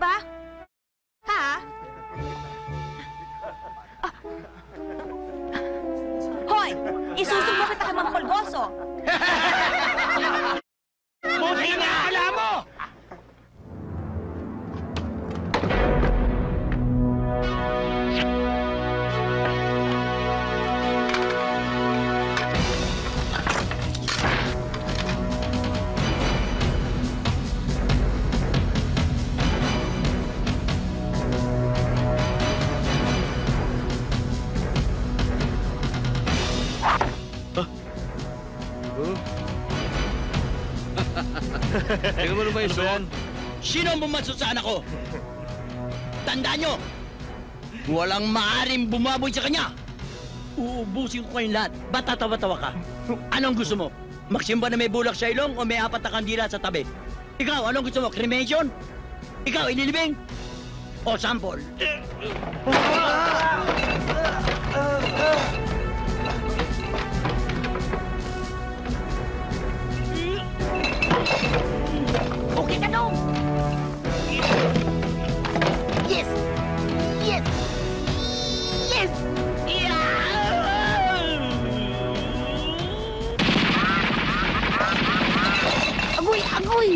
ba? Ha? Hoy! Isusumbong kita kay Mang Polgoso! Buti na akala mo! Tingnan mo naman yung suot. Sino ang bumaso sa anak ko? Tandaan nyo! Walang maaaring bumaboy sa kanya! Uubusin ko kayong lahat. Ba't tatawa-tawa ka? Anong gusto mo? Magsimba na may bulak sa ilong o may 4 na kandila sa tabi? Ikaw, anong gusto mo? Cremation? Ikaw, inilibing? O sample? Okay ka dong! Yes! Yes! Yes! Agoy! Agoy!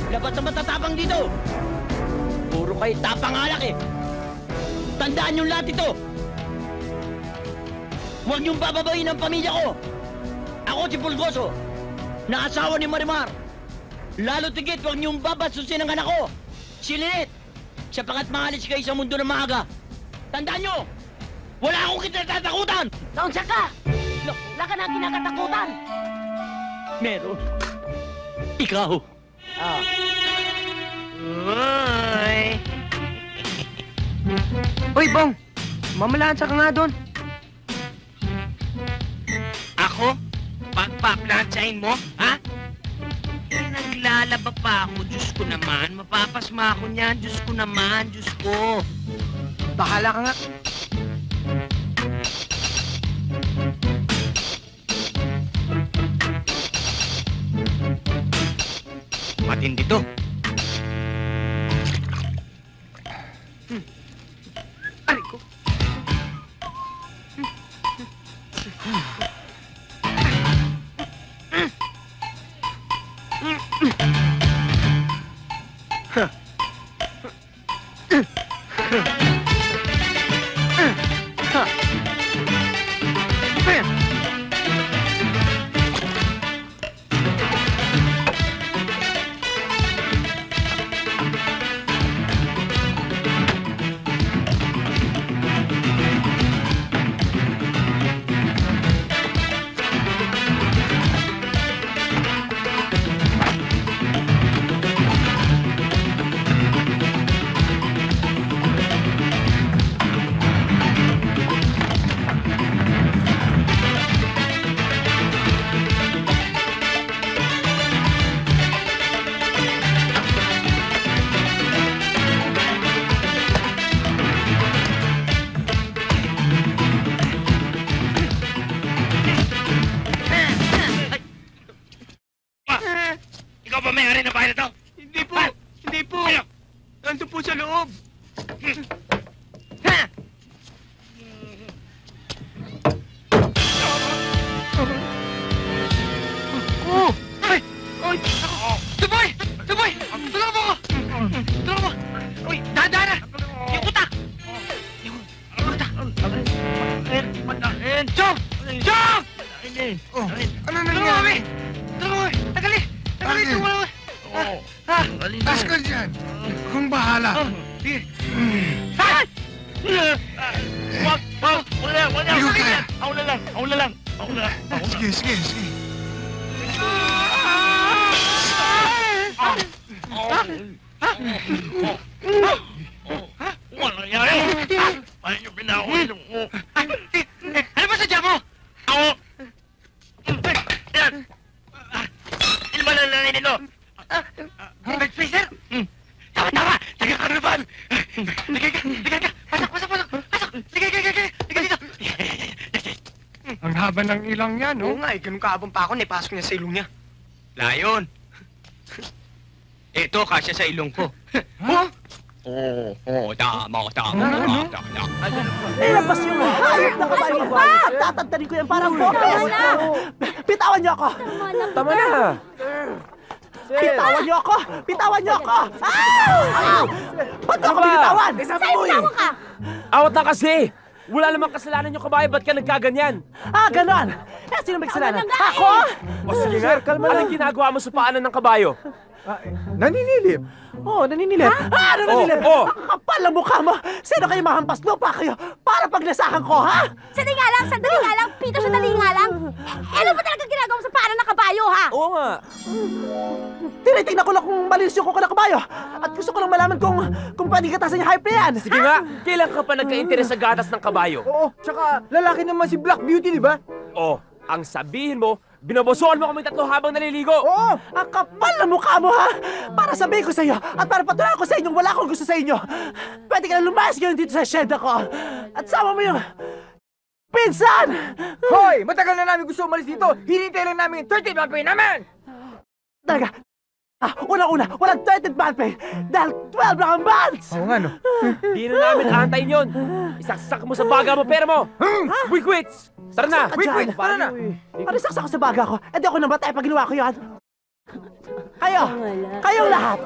Dapat na matatapang dito! Puro kayo tapang alak eh! Tandaan niyong lahat ito! Huwag niyong bababayin ang pamilya ko! Ako si Pulgoso, na asawa ni Marimar! Lalo tigit, huwag niyong babasusin ang anak ko! Si Lynette! Sapagat maalis kayo sa mundo ng maaga! Tandaan niyo! Wala akong kinatatakutan! Naunsa ka! Wala ka na kinakatakutan! Meron. Ikaw! Oh. Uy! Uy, Bong! Mamalansa ka nga doon. Ako? Pagpaplansyahin mo? Ha? Eh, naglalaba pa ako. Diyos ko naman. Mapapasma ako niyan. Diyos ko naman. Diyos ko. Bahala ka nga. Matindi to. Aray ko. Ikaw ba may-ari ng bahay na to? Hindi po! Ha? Hindi po! Ano? Nandun po sa loob! Ha? Oh! Ay! Ay! Tuboy! Tuboy! Tulungan mo ako! Tulungan mo! Uy! Dahan-dahan na! Yung utak! Yung utak! Chong! Chong! Oh, ano Tulungan mo nangyari? kami! Tulungan mo kami! Tagali! Tagali! Bakit? Tulungan mo! Ha? Tas ka dyan. Kung bahala. Sige! Ha? Wag! Wala! Ikaw kaya. Ako na lang! Ako na lang! Sige, sige, sige. Wala na ako. Ano ba sadya mo? Ako! Yan! Ano ba nangyari nito? Red Fraser? Tama! Taga-karnaval! Liga! Pasok! Liga dito! Ang haba ng ilang yan, Oo no? nga, ganun kaabang pa ako, naipasok niya sa ilong niya. Layon! Ito, kasya sa ilong ko. Ha? Tama. Nilabas yung hayop na kabayo ba? Tatantarin ko yan parang bopes! Bitawan niyo ako! Tama na! Bitawan niyo ako! Bitawan niyo ako! Ah! Ba't ako binitawan? Sa'yo bitawan ka! Awat na kasi! Wala namang kasalanan yung kabayo, ba't ka nagkaganyan? Ganon! Sino may kasalanan? Ako? O sige nga, anong ginagawa mo sa paanan ng kabayo? Naninilip. Naninilip. Naninilip! Oh. Ang kapal ang mukha mo! Sino kayo mahampas lupa kayo para paglasahan ko, ha? Sandali nga lang. Pito, sandali nga lang. Ano ba talaga ginagawa mo sa paanan ng kabayo, ha? Oo nga. Tinitingnan ko lang kung malinis yung kuko ng kabayo. At gusto ko lang malaman kung pwede katasan yung hype na yan. Sige nga, kailan ka pa nagka-interes sa gatas ng kabayo? Oo, tsaka lalaki naman si Black Beauty, di ba? Oh, ang sabihin mo, binobosohan mo kami tatlo habang naliligo. Oo! Ang kapal na mukha mo, ha? Para sabihin ko sa iyo at para patunayan ko sa inyong wala akong gusto sa inyo. Pwede ka na lumayas ngayon dito sa shed ako. At sama mo yung pinsan! Hoy! Matagal na namin gusto umalis dito! Hinintay lang namin yung 30th month pay namin! Talaga, unang-una, walang 30th month pay dahil 12 lang ang months! Oo nga, no? Di na namin aantayin yun. Isaksak mo sa baga mo pera mo. We quits! Tara na! Wait, tara na! Ano saksak ko sa baga ko? Eh di ako namatay pag ginawa ko yan. Kayong lahat,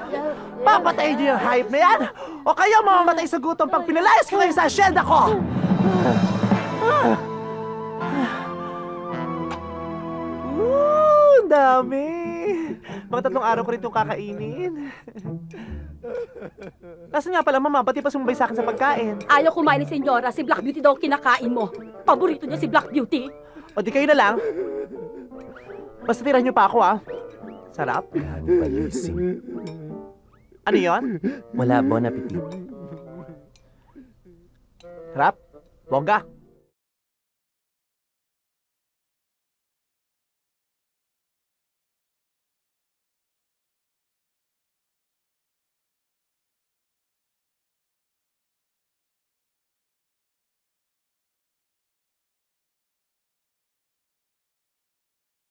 papatayin niyo yung hype na yan? O kayo mamamatay sa gutom pag pinalayas ko kayo sa asyenda ko? Ang dami. Mga 3 araw ko rin itong kakainin. Nasaan nga pala, mama? Pati pa sumabay sa akin sa pagkain. Ayaw kumain ni Senyora. Si Black Beauty daw kinakain mo. Paborito niya si Black Beauty. O di kayo na lang. Basta tirahan niyo pa ako, ah. Sarap. Ano yon? Wala, bon appetit. Sarap? Bongga.